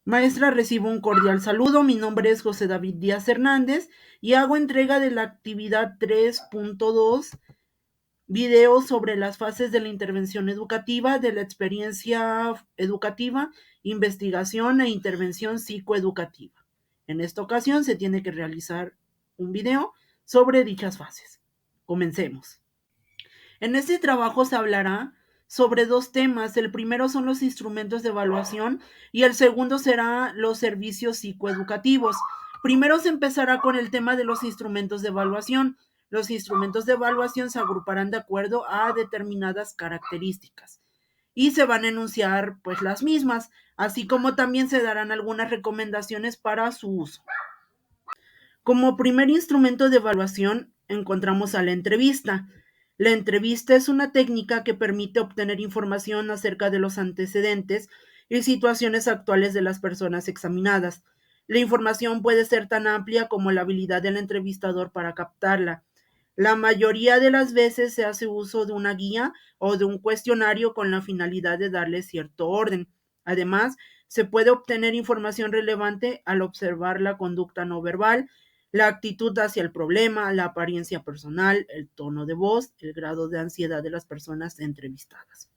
Maestra, recibo un cordial saludo. Mi nombre es José David Díaz Hernández y hago entrega de la actividad 3.2, videos sobre las fases de la intervención educativa, de la experiencia educativa, investigación e intervención psicoeducativa. En esta ocasión se tiene que realizar un video sobre dichas fases. Comencemos. En este trabajo se hablará sobre dos temas. El primero son los instrumentos de evaluación y el segundo será los servicios psicoeducativos. Primero se empezará con el tema de los instrumentos de evaluación. Los instrumentos de evaluación se agruparán de acuerdo a determinadas características y se van a enunciar pues las mismas, así como también se darán algunas recomendaciones para su uso. Como primer instrumento de evaluación encontramos a la entrevista. La entrevista es una técnica que permite obtener información acerca de los antecedentes y situaciones actuales de las personas examinadas. La información puede ser tan amplia como la habilidad del entrevistador para captarla. La mayoría de las veces se hace uso de una guía o de un cuestionario con la finalidad de darle cierto orden. Además, se puede obtener información relevante al observar la conducta no verbal, la actitud hacia el problema, la apariencia personal, el tono de voz, el grado de ansiedad de las personas entrevistadas.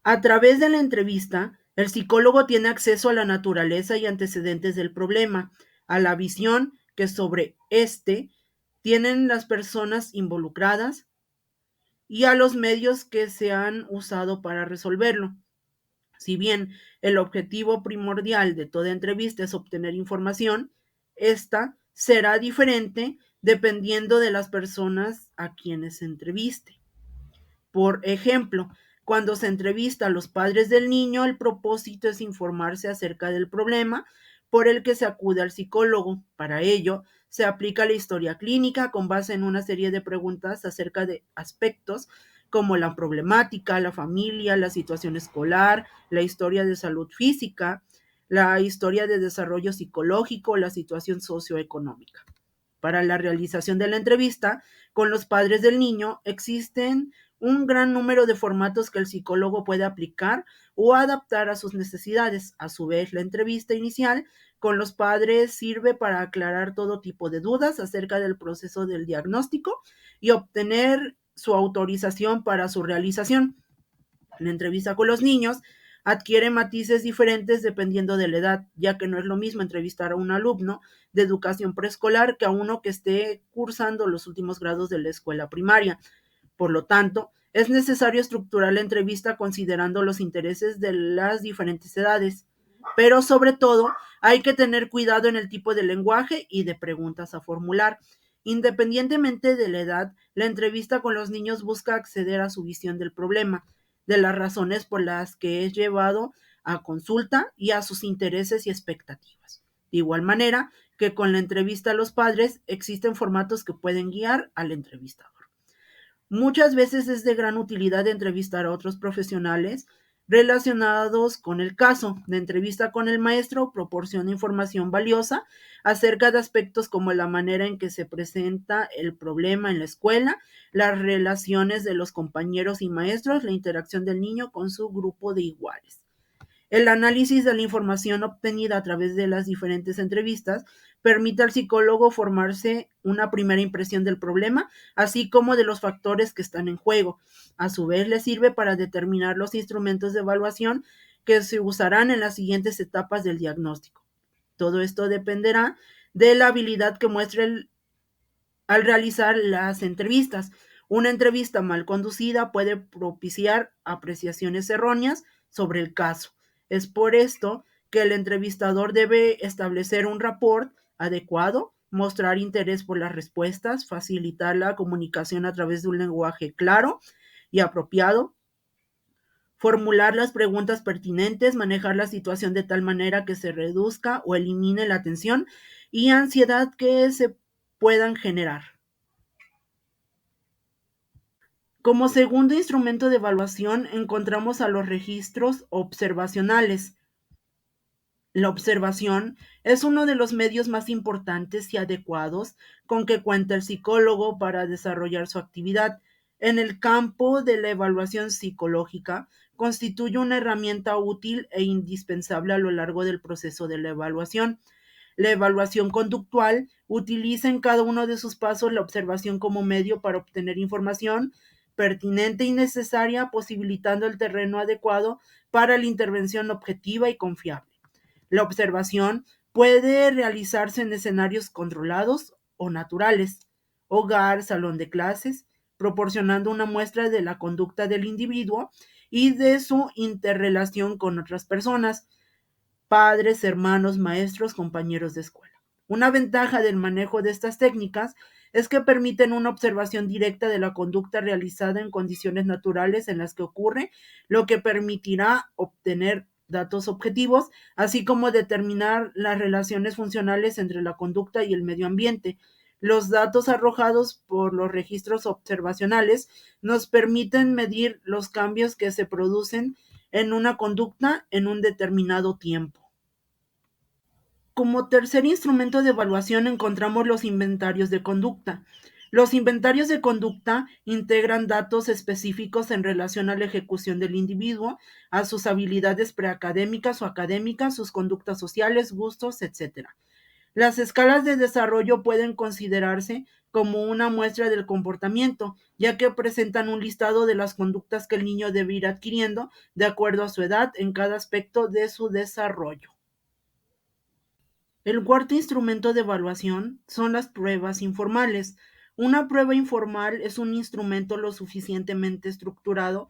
A través de la entrevista, el psicólogo tiene acceso a la naturaleza y antecedentes del problema, a la visión que sobre este tienen las personas involucradas y a los medios que se han usado para resolverlo. Si bien el objetivo primordial de toda entrevista es obtener información, esta será diferente dependiendo de las personas a quienes se entreviste. Por ejemplo, cuando se entrevista a los padres del niño, el propósito es informarse acerca del problema por el que se acude al psicólogo. Para ello, se aplica la historia clínica con base en una serie de preguntas acerca de aspectos como la problemática, la familia, la situación escolar, la historia de salud física, la historia de desarrollo psicológico, la situación socioeconómica. Para la realización de la entrevista con los padres del niño existen un gran número de formatos que el psicólogo puede aplicar o adaptar a sus necesidades. A su vez, la entrevista inicial con los padres sirve para aclarar todo tipo de dudas acerca del proceso del diagnóstico y obtener su autorización para su realización. La entrevista con los niños adquiere matices diferentes dependiendo de la edad, ya que no es lo mismo entrevistar a un alumno de educación preescolar que a uno que esté cursando los últimos grados de la escuela primaria. Por lo tanto, es necesario estructurar la entrevista considerando los intereses de las diferentes edades. Pero sobre todo, hay que tener cuidado en el tipo de lenguaje y de preguntas a formular. Independientemente de la edad, la entrevista con los niños busca acceder a su visión del problema, de las razones por las que es llevado a consulta y a sus intereses y expectativas. De igual manera que con la entrevista a los padres, existen formatos que pueden guiar al entrevistador. Muchas veces es de gran utilidad entrevistar a otros profesionales relacionados con el caso. La entrevista con el maestro proporciona información valiosa acerca de aspectos como la manera en que se presenta el problema en la escuela, las relaciones de los compañeros y maestros, la interacción del niño con su grupo de iguales. El análisis de la información obtenida a través de las diferentes entrevistas permite al psicólogo formarse una primera impresión del problema, así como de los factores que están en juego. A su vez, le sirve para determinar los instrumentos de evaluación que se usarán en las siguientes etapas del diagnóstico. Todo esto dependerá de la habilidad que muestre al realizar las entrevistas. Una entrevista mal conducida puede propiciar apreciaciones erróneas sobre el caso. Es por esto que el entrevistador debe establecer un rapport adecuado, mostrar interés por las respuestas, facilitar la comunicación a través de un lenguaje claro y apropiado, formular las preguntas pertinentes, manejar la situación de tal manera que se reduzca o elimine la tensión y ansiedad que se puedan generar. Como segundo instrumento de evaluación encontramos a los registros observacionales. La observación es uno de los medios más importantes y adecuados con que cuenta el psicólogo para desarrollar su actividad. en el campo de la evaluación psicológica constituye una herramienta útil e indispensable a lo largo del proceso de la evaluación. La evaluación conductual utiliza en cada uno de sus pasos la observación como medio para obtener información pertinente y necesaria, posibilitando el terreno adecuado para la intervención objetiva y confiable. La observación puede realizarse en escenarios controlados o naturales, hogar, salón de clases, proporcionando una muestra de la conducta del individuo y de su interrelación con otras personas, padres, hermanos, maestros, compañeros de escuela. Una ventaja del manejo de estas técnicas es que permiten una observación directa de la conducta realizada en condiciones naturales en las que ocurre, lo que permitirá obtener datos objetivos, así como determinar las relaciones funcionales entre la conducta y el medio ambiente. Los datos arrojados por los registros observacionales nos permiten medir los cambios que se producen en una conducta en un determinado tiempo. Como tercer instrumento de evaluación encontramos los inventarios de conducta. Los inventarios de conducta integran datos específicos en relación a la ejecución del individuo, a sus habilidades preacadémicas o académicas, sus conductas sociales, gustos, etc. Las escalas de desarrollo pueden considerarse como una muestra del comportamiento, ya que presentan un listado de las conductas que el niño debe ir adquiriendo de acuerdo a su edad en cada aspecto de su desarrollo. El cuarto instrumento de evaluación son las pruebas informales. Una prueba informal es un instrumento lo suficientemente estructurado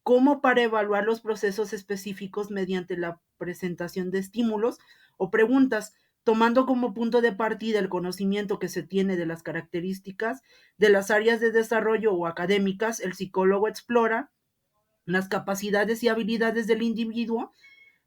como para evaluar los procesos específicos mediante la presentación de estímulos o preguntas, tomando como punto de partida el conocimiento que se tiene de las características de las áreas de desarrollo o académicas. El psicólogo explora las capacidades y habilidades del individuo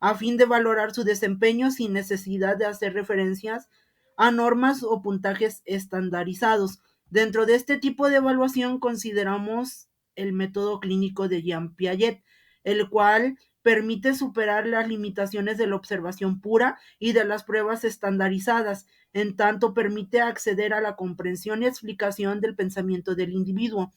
a fin de valorar su desempeño sin necesidad de hacer referencias a normas o puntajes estandarizados. Dentro de este tipo de evaluación consideramos el método clínico de Jean Piaget, el cual permite superar las limitaciones de la observación pura y de las pruebas estandarizadas, en tanto permite acceder a la comprensión y explicación del pensamiento del individuo.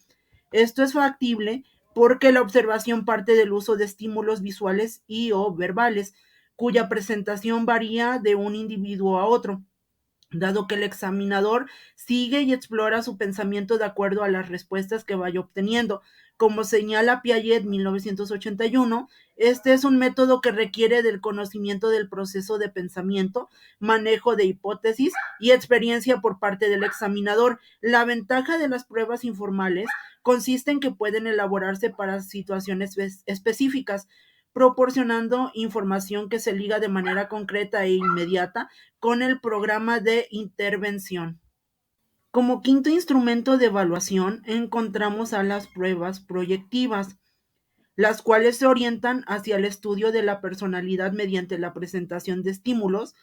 Esto es factible porque la observación parte del uso de estímulos visuales y o verbales, cuya presentación varía de un individuo a otro, dado que el examinador sigue y explora su pensamiento de acuerdo a las respuestas que vaya obteniendo. Como señala Piaget 1981, este es un método que requiere del conocimiento del proceso de pensamiento, manejo de hipótesis y experiencia por parte del examinador. La ventaja de las pruebas informales consiste en que pueden elaborarse para situaciones específicas, proporcionando información que se liga de manera concreta e inmediata con el programa de intervención. Como quinto instrumento de evaluación encontramos a las pruebas proyectivas, las cuales se orientan hacia el estudio de la personalidad mediante la presentación de estímulos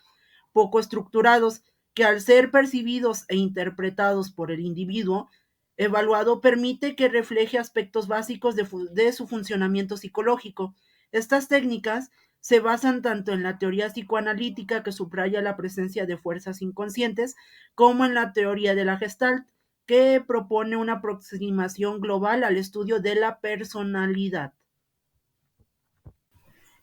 poco estructurados que al ser percibidos e interpretados por el individuo evaluado permite que refleje aspectos básicos de su funcionamiento psicológico. Estas técnicas se basan tanto en la teoría psicoanalítica que subraya la presencia de fuerzas inconscientes como en la teoría de la Gestalt, que propone una aproximación global al estudio de la personalidad.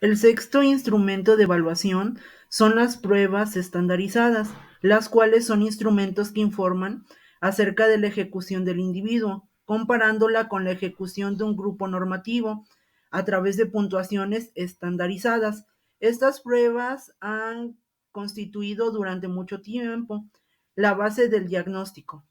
El sexto instrumento de evaluación son las pruebas estandarizadas, las cuales son instrumentos que informan acerca de la ejecución del individuo, comparándola con la ejecución de un grupo normativo a través de puntuaciones estandarizadas. Estas pruebas han constituido durante mucho tiempo la base del diagnóstico.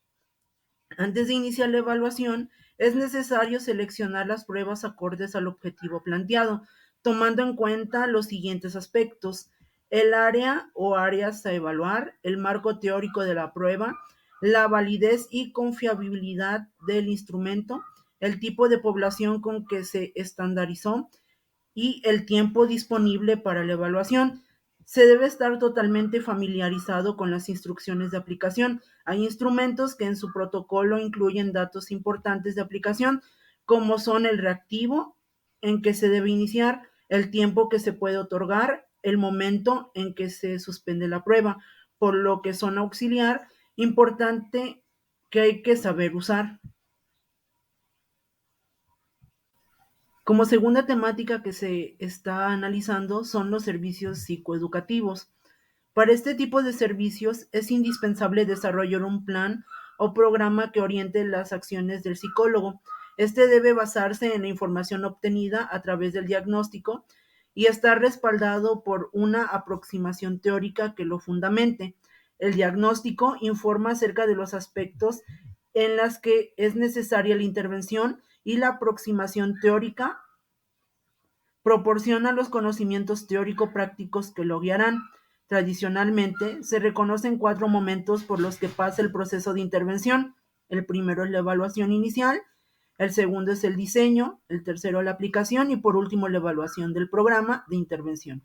Antes de iniciar la evaluación, es necesario seleccionar las pruebas acordes al objetivo planteado, tomando en cuenta los siguientes aspectos: el área o áreas a evaluar, el marco teórico de la prueba, la validez y confiabilidad del instrumento, el tipo de población con que se estandarizó y el tiempo disponible para la evaluación. Se debe estar totalmente familiarizado con las instrucciones de aplicación. Hay instrumentos que en su protocolo incluyen datos importantes de aplicación, como son el reactivo en que se debe iniciar, el tiempo que se puede otorgar, el momento en que se suspende la prueba, por lo que son auxiliar, importante que hay que saber usar. Como segunda temática que se está analizando son los servicios psicoeducativos. Para este tipo de servicios es indispensable desarrollar un plan o programa que oriente las acciones del psicólogo. Este debe basarse en la información obtenida a través del diagnóstico y estar respaldado por una aproximación teórica que lo fundamente. El diagnóstico informa acerca de los aspectos en los que es necesaria la intervención y la aproximación teórica proporciona los conocimientos teórico-prácticos que lo guiarán. Tradicionalmente, se reconocen 4 momentos por los que pasa el proceso de intervención. El primero es la evaluación inicial, el segundo es el diseño, el tercero la aplicación y por último la evaluación del programa de intervención.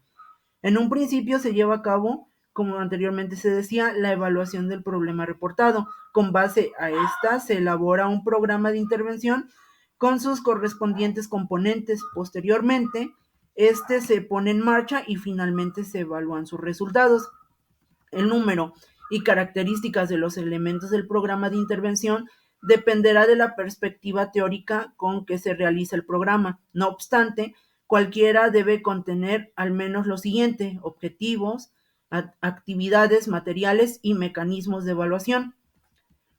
En un principio se lleva a cabo, como anteriormente se decía, la evaluación del problema reportado. Con base a esta se elabora un programa de intervención con sus correspondientes componentes. Posteriormente, este se pone en marcha y finalmente se evalúan sus resultados. El número y características de los elementos del programa de intervención dependerá de la perspectiva teórica con que se realiza el programa. No obstante, cualquiera debe contener al menos lo siguiente: objetivos, actividades, materiales y mecanismos de evaluación.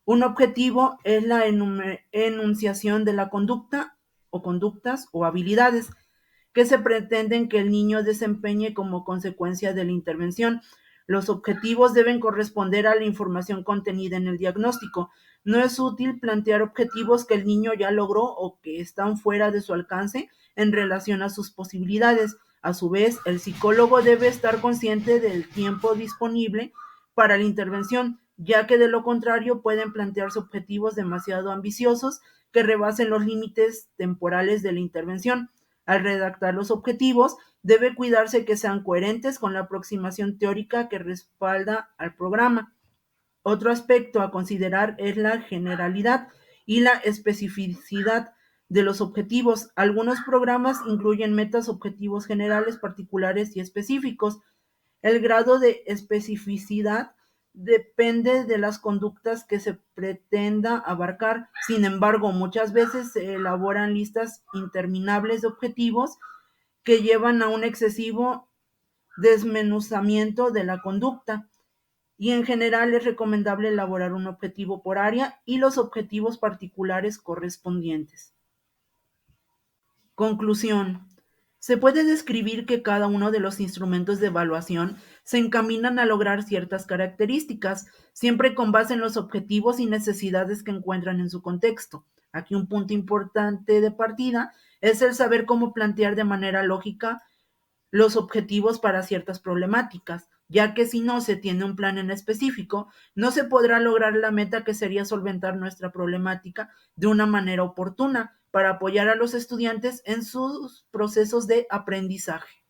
Un objetivo es la enunciación de la conducta o conductas o habilidades que se pretenden que el niño desempeñe como consecuencia de la intervención. Los objetivos deben corresponder a la información contenida en el diagnóstico. No es útil plantear objetivos que el niño ya logró o que están fuera de su alcance en relación a sus posibilidades. A su vez, el psicólogo debe estar consciente del tiempo disponible para la intervención, ya que de lo contrario pueden plantearse objetivos demasiado ambiciosos que rebasen los límites temporales de la intervención. Al redactar los objetivos, debe cuidarse que sean coherentes con la aproximación teórica que respalda al programa. Otro aspecto a considerar es la generalidad y la especificidad de los objetivos. Algunos programas incluyen metas, objetivos generales, particulares y específicos. El grado de especificidad depende de las conductas que se pretenda abarcar. Sin embargo, muchas veces se elaboran listas interminables de objetivos que llevan a un excesivo desmenuzamiento de la conducta. Y en general es recomendable elaborar un objetivo por área y los objetivos particulares correspondientes. Conclusión. Se puede describir que cada uno de los instrumentos de evaluación se encaminan a lograr ciertas características, siempre con base en los objetivos y necesidades que encuentran en su contexto. Aquí un punto importante de partida es el saber cómo plantear de manera lógica los objetivos para ciertas problemáticas, ya que si no se tiene un plan en específico, no se podrá lograr la meta que sería solventar nuestra problemática de una manera oportuna para apoyar a los estudiantes en sus procesos de aprendizaje.